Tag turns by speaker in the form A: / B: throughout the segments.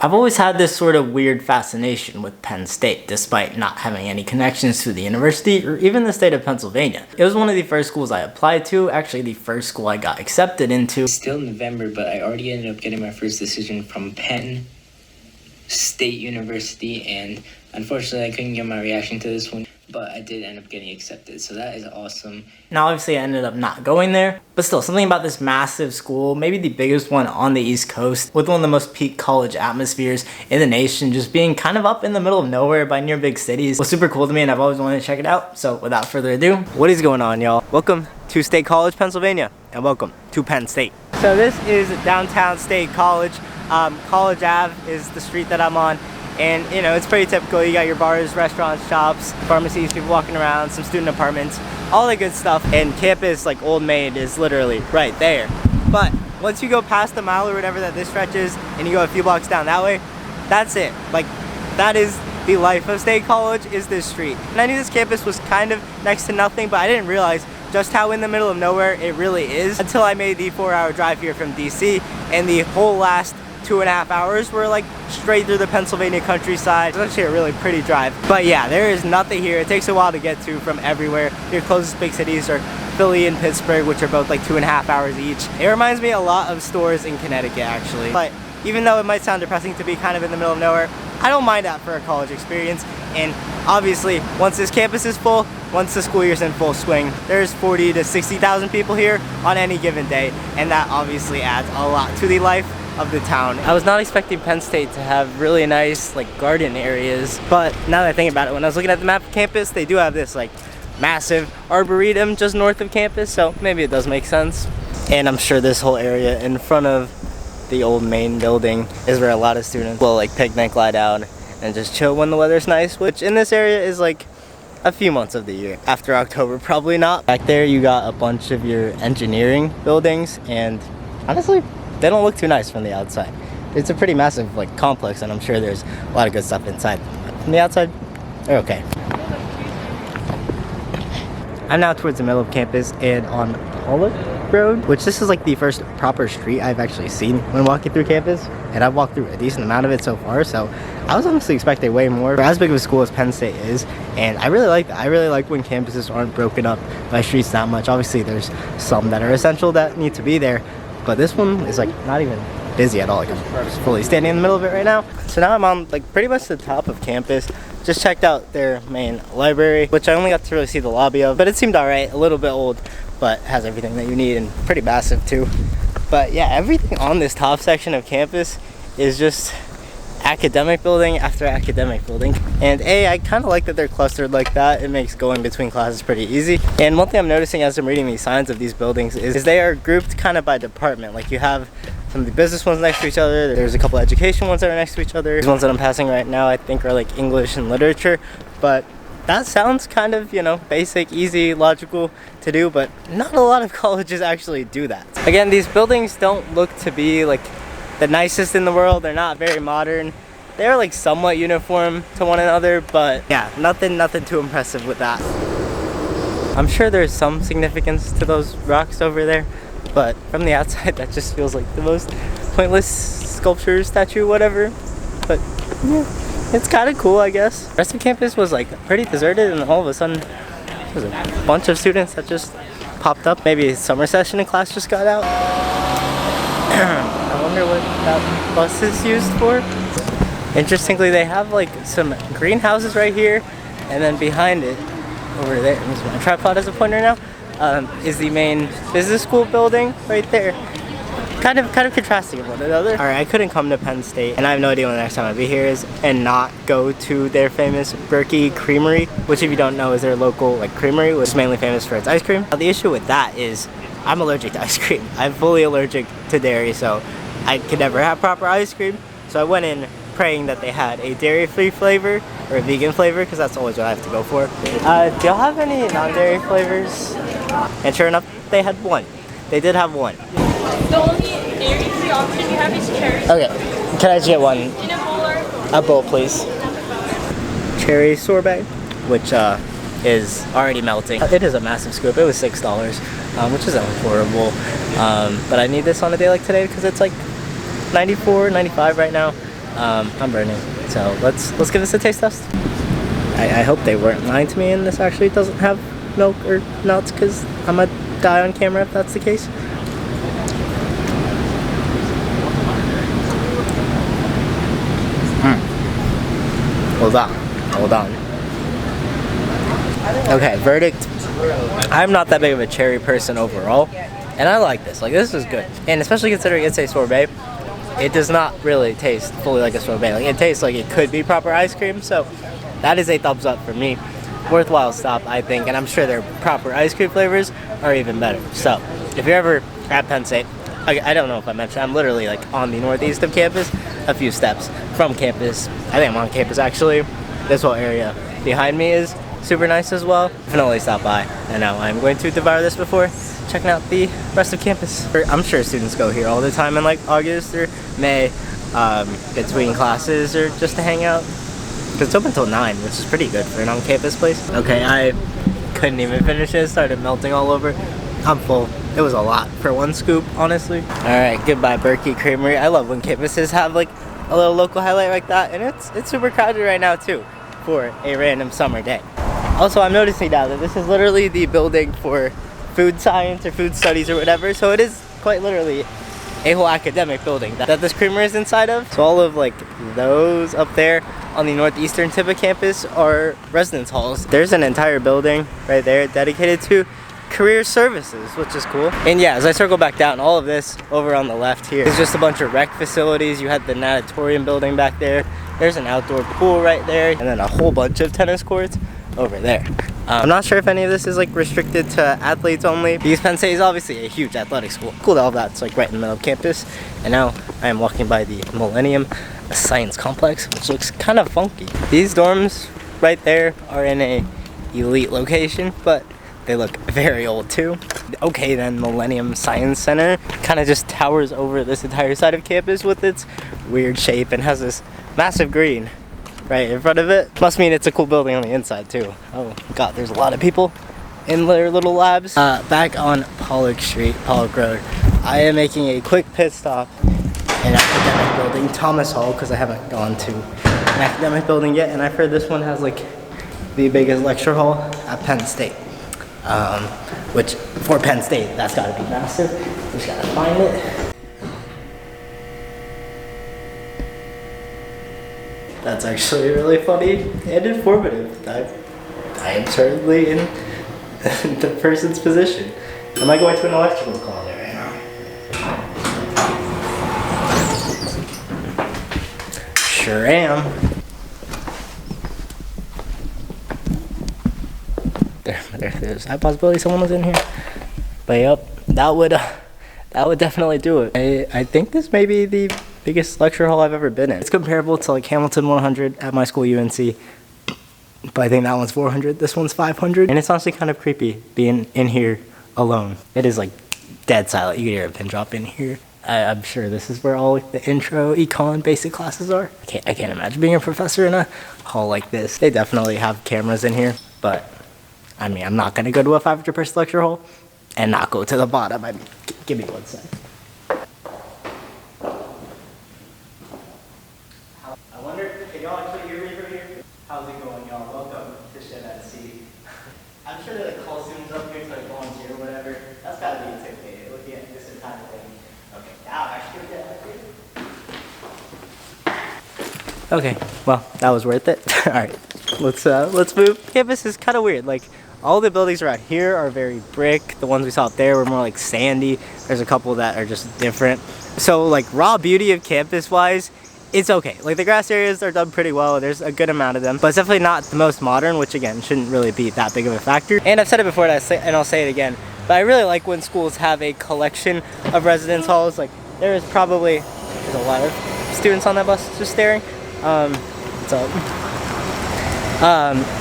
A: I've always had this sort of weird fascination with Penn State, despite not having any connections to the university or even the state of Pennsylvania. It was one of the first schools I applied to, actually the first school I got accepted into.
B: It's still November, but I already ended up getting my first decision from Penn State University, and unfortunately I couldn't get my reaction to this one, but I did end up getting accepted, so that is awesome.
A: Now obviously I ended up not going there, but still something about this massive school, maybe the biggest one on the East Coast, with one of the most peak college atmospheres in the nation, just being kind of up in the middle of nowhere by near big cities, was super cool to me, and I've always wanted to check it out. So without further ado, what is going on, y'all? Welcome to State College, Pennsylvania, and welcome to Penn State. So this is downtown State College. College Ave is the street that I'm on, and you know, it's pretty typical. You got your bars, restaurants, shops, pharmacies, people walking around, some student apartments, all the good stuff. And campus, like Old Maid, is literally right there. But once you go past the mile or whatever that this stretch is, and you go a few blocks down that way, that's it. Like, that is the life of State College, is this street. And I knew this campus was kind of next to nothing, but I didn't realize just how in the middle of nowhere it really is until I made the 4-hour drive here from DC, and the whole last 2.5 hours were like straight through the Pennsylvania countryside. It's actually a really pretty drive. But yeah, there is nothing here. It takes a while to get to from everywhere. Your closest big cities are Philly and Pittsburgh, which are both like 2.5 hours each. It reminds me a lot of stores in Connecticut, actually. But even though it might sound depressing to be kind of in the middle of nowhere, I don't mind that for a college experience. And obviously, once this campus is full, once the school year's in full swing, there's 40 to 60,000 people here on any given day, and that obviously adds a lot to the life of the town. I was not expecting Penn State to have really nice like garden areas, but now that I think about it, when I was looking at the map of campus, they do have this like massive arboretum just north of campus, so maybe it does make sense. And I'm sure this whole area in front of the old main building is where a lot of students will like picnic, lie down, and just chill when the weather's nice, which in this area is like a few months of the year. After October, probably not. Back there you got a bunch of your engineering buildings, and honestly, they don't look too nice from the outside. It's a pretty massive like complex, and I'm sure there's a lot of good stuff inside. But from the outside, they're okay. I'm now towards the middle of campus and on Pollock Road, which this is like the first proper street I've actually seen when walking through campus, and I've walked through a decent amount of it so far, so I was honestly expecting way more for as big of a school as Penn State is, and I really like that. I really like when campuses aren't broken up by streets that much. Obviously there's some that are essential that need to be there, but this one is like not even busy at all. Like, I'm just fully standing in the middle of it right now. So now I'm on like pretty much the top of campus. Just checked out their main library, which I only got to really see the lobby of, but it seemed alright. A little bit old, but has everything that you need, and pretty massive too. But yeah, everything on this top section of campus is just academic building after academic building. And I kind of like that they're clustered like that. It makes going between classes pretty easy. And one thing I'm noticing as I'm reading these signs of these buildings is they are grouped kind of by department. Like you have some of the business ones next to each other. There's a couple education ones that are next to each other. These ones that I'm passing right now I think are like English and literature. But that sounds kind of, you know, basic, easy, logical to do, but not a lot of colleges actually do that. Again, these buildings don't look to be like the nicest in the world. They're not very modern. They're like somewhat uniform to one another, but yeah, nothing too impressive with that. I'm sure there's some significance to those rocks over there, but from the outside that just feels like the most pointless sculpture, statue, whatever. But yeah, it's kind of cool, I guess. The rest of campus was like pretty deserted, and all of a sudden there's a bunch of students that just popped up. Maybe summer session in class just got out. I wonder what that bus is used for. Interestingly, they have like some greenhouses right here, and then behind it, over there, I'm using my tripod as a pointer now, is the main business school building right there. Kind of contrasting with one another. Alright, I couldn't come to Penn State, and I have no idea when the next time I'll be here is, and not go to their famous Berkey Creamery, which if you don't know is their local like creamery, which is mainly famous for its ice cream. Now, the issue with that is I'm allergic to ice cream. I'm fully allergic to dairy, so I could never have proper ice cream. So I went in praying that they had a dairy-free flavor or a vegan flavor, because that's always what I have to go for. Do y'all have any non-dairy flavors? And sure enough, they had one. They did have one.
C: The only dairy-free option you have is cherry.
A: Okay, can I just get one?
C: In a bowl or?
A: A bowl, please. Cherry sorbet, which is already melting. It is a massive scoop. It was $6, which is affordable. But I need this on a day like today because it's like 94, 95 right now. I'm burning. So let's give this a taste test. I hope they weren't lying to me and this actually doesn't have milk or nuts, because I'm gonna die on camera if that's the case. Hold on. Okay, verdict. I'm not that big of a cherry person overall, and I like this. Like, this is good. And especially considering it's a sorbet, it does not really taste fully like a sorbet. Like, it tastes like it could be proper ice cream, so that is a thumbs up for me. Worthwhile stop, I think, and I'm sure their proper ice cream flavors are even better. So, if you're ever at Penn State, I don't know if I mentioned, I'm literally like on the northeast of campus, a few steps from campus. I think I'm on campus actually. This whole area behind me is super nice as well. Definitely stop by. And now I'm going to devour this before checking out the rest of campus. I'm sure students go here all the time in like August or May between classes or just to hang out. Because it's open till 9, which is pretty good for an on-campus place. Okay, I couldn't even finish it. It started melting all over. I'm full. It was a lot for one scoop, honestly. Alright, goodbye Berkey Creamery. I love when campuses have like a little local highlight like that, and it's super crowded right now too for a random summer day. Also, I'm noticing now that this is literally the building for food science or food studies or whatever, so it is quite literally a whole academic building that this creamery is inside of. So all of like those up there on the northeastern tip of campus are residence halls. There's an entire building right there dedicated to career services, which is cool. And yeah, as I circle back down, all of this over on the left here is just a bunch of rec facilities. You had the natatorium building back there. There's an outdoor pool right there, and then a whole bunch of tennis courts over there. I'm not sure if any of this is like restricted to athletes only, because Penn State is obviously a huge athletic school. Cool that all that's like right in the middle of campus. And now I am walking by the Millennium Science Complex, which looks kind of funky. These dorms right there are in a elite location, but they look very old too. Okay then, Millennium Science Center kind of just towers over this entire side of campus with its weird shape and has this massive green right in front of it. Must mean it's a cool building on the inside too. Oh god, there's a lot of people in their little labs. Back on Pollock Road, I am making a quick pit stop in academic building, Thomas Hall, because I haven't gone to an academic building yet, and I've heard this one has like the biggest lecture hall at Penn State. Which for Penn State, that's gotta be massive. Just gotta find it. That's actually really funny and informative. I am certainly in the person's position. Am I going to an electrical closet right now? Sure am. There's a possibility someone was in here. But yep, that would definitely do it. I think this may be the biggest lecture hall I've ever been in. It's comparable to like Hamilton 100 at my school, UNC. But I think that one's 400, this one's 500. And it's honestly kind of creepy being in here alone. It is like dead silent. You can hear a pin drop in here. I'm sure this is where all like, the intro, econ, basic classes are. I can't imagine being a professor in a hall like this. They definitely have cameras in here, but I mean, I'm not gonna go to a 500 person lecture hall and not go to the bottom. I mean, give me one sec. I wonder, can y'all actually hear me from here? How's it going, y'all? Welcome to Shed at Sea. I'm sure that call students up here to like volunteer or whatever. That's gotta be intimidating, looking at this entire thing. Okay, now actually get that. Okay, well, that was worth it. All right, let's move. Campus is kind of weird. Like, all the buildings around here are very brick. The ones we saw up there were more like sandy. There's a couple that are just different. So like raw beauty of campus wise, it's okay. Like the grass areas are done pretty well. There's a good amount of them, but it's definitely not the most modern, which again, shouldn't really be that big of a factor. And I've said it before and I'll say it again, but I really like when schools have a collection of residence halls. Like there's a lot of students on that bus just staring.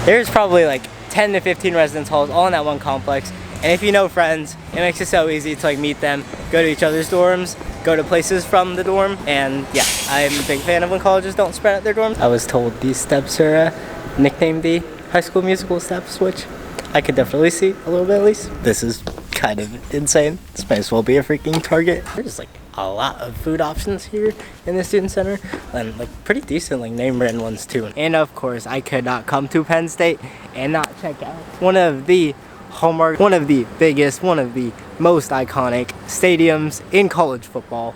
A: There's probably like 10 to 15 residence halls all in that one complex, and if you know friends, it makes it so easy to like meet them, go to each other's dorms, go to places from the dorm. And yeah, I'm a big fan of when colleges don't spread out their dorms. I was told these steps are nicknamed the High School Musical steps, which I could definitely see a little bit at least. This is kind of insane. This might as well be a freaking Target. They're just like a lot of food options here in the student center, and like pretty decent like name brand ones too. And of course, I could not come to Penn State and not check out one of the hallmark, one of the biggest, one of the most iconic stadiums in college football,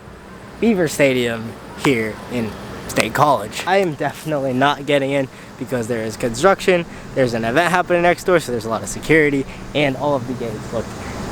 A: Beaver Stadium here in State College. I am definitely not getting in because there is construction, there's an event happening next door, so there's a lot of security, and all of the gates look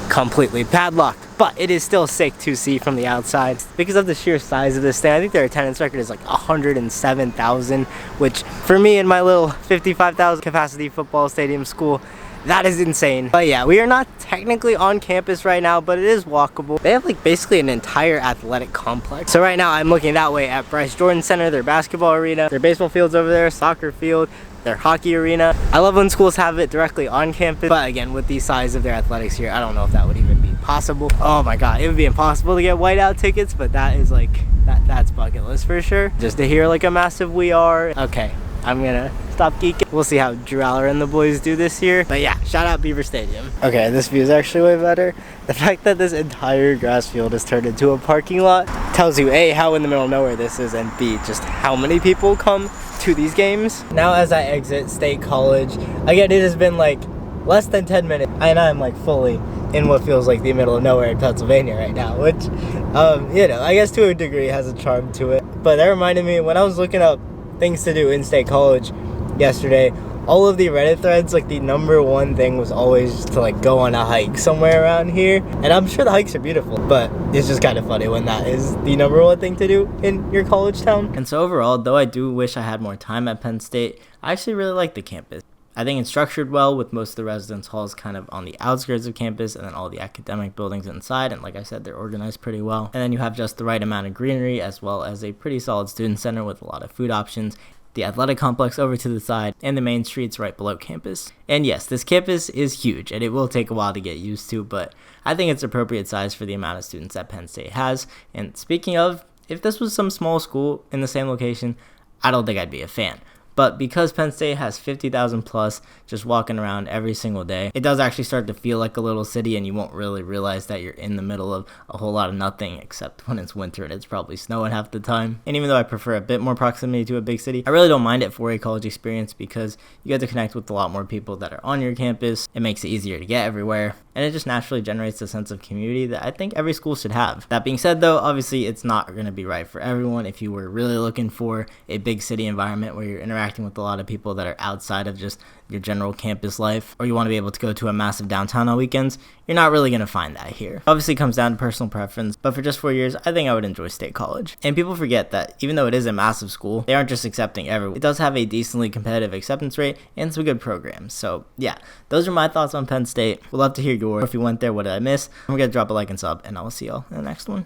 A: completely padlocked. But it is still sick to see from the outside because of the sheer size of this thing. I think their attendance record is like 107,000, which for me in my little 55,000 capacity football stadium school, that is insane. But yeah, we are not technically on campus right now, but it is walkable. They have like basically an entire athletic complex. So right now I'm looking that way at Bryce Jordan Center, their basketball arena, their baseball fields over there, soccer field, their hockey arena. I love when schools have it directly on campus, but again, with the size of their athletics here, I don't know if that would even be possible. Oh my god, it would be impossible to get whiteout tickets, but that is like, that's bucket list for sure. Just to hear like a massive "we are." Okay, I'm gonna stop geeking. We'll see how Drew Aller and the boys do this year. But yeah, shout out Beaver Stadium. Okay, this view is actually way better. The fact that this entire grass field is turned into a parking lot tells you A, how in the middle of nowhere this is, and B, just how many people come to these games. Now as I exit State College, again, it has been like less than 10 minutes and I'm like fully in what feels like the middle of nowhere in Pennsylvania right now, which, you know, I guess to a degree has a charm to it. But that reminded me, when I was looking up things to do in State College yesterday, all of the Reddit threads, like the #1 thing was always to like go on a hike somewhere around here. And I'm sure the hikes are beautiful, but it's just kind of funny when that is the #1 thing to do in your college town. And so overall, though I do wish I had more time at Penn State, I actually really like the campus. I think it's structured well, with most of the residence halls kind of on the outskirts of campus and then all the academic buildings inside, and like I said, they're organized pretty well. And then you have just the right amount of greenery as well as a pretty solid student center with a lot of food options, the athletic complex over to the side, and the main streets right below campus. And yes, this campus is huge and it will take a while to get used to, but I think it's appropriate size for the amount of students that Penn State has. And speaking of, if this was some small school in the same location, I don't think I'd be a fan. But because Penn State has 50,000 plus just walking around every single day, it does actually start to feel like a little city, and you won't really realize that you're in the middle of a whole lot of nothing, except when it's winter and it's probably snowing half the time. And even though I prefer a bit more proximity to a big city, I really don't mind it for a college experience because you get to connect with a lot more people that are on your campus. It makes it easier to get everywhere, and it just naturally generates a sense of community that I think every school should have. That being said though, obviously it's not going to be right for everyone. If you were really looking for a big city environment where you're interacting with a lot of people that are outside of just your general campus life, or you want to be able to go to a massive downtown on weekends, you're not really going to find that here. Obviously it comes down to personal preference, but for just 4 years, I think I would enjoy State College. And people forget that even though it is a massive school, they aren't just accepting everyone. It does have a decently competitive acceptance rate and some good programs. So yeah, those are my thoughts on Penn State. We'd love to hear yours. If you went there, what did I miss? Don't forget to drop a like and sub, and I will see y'all in the next one.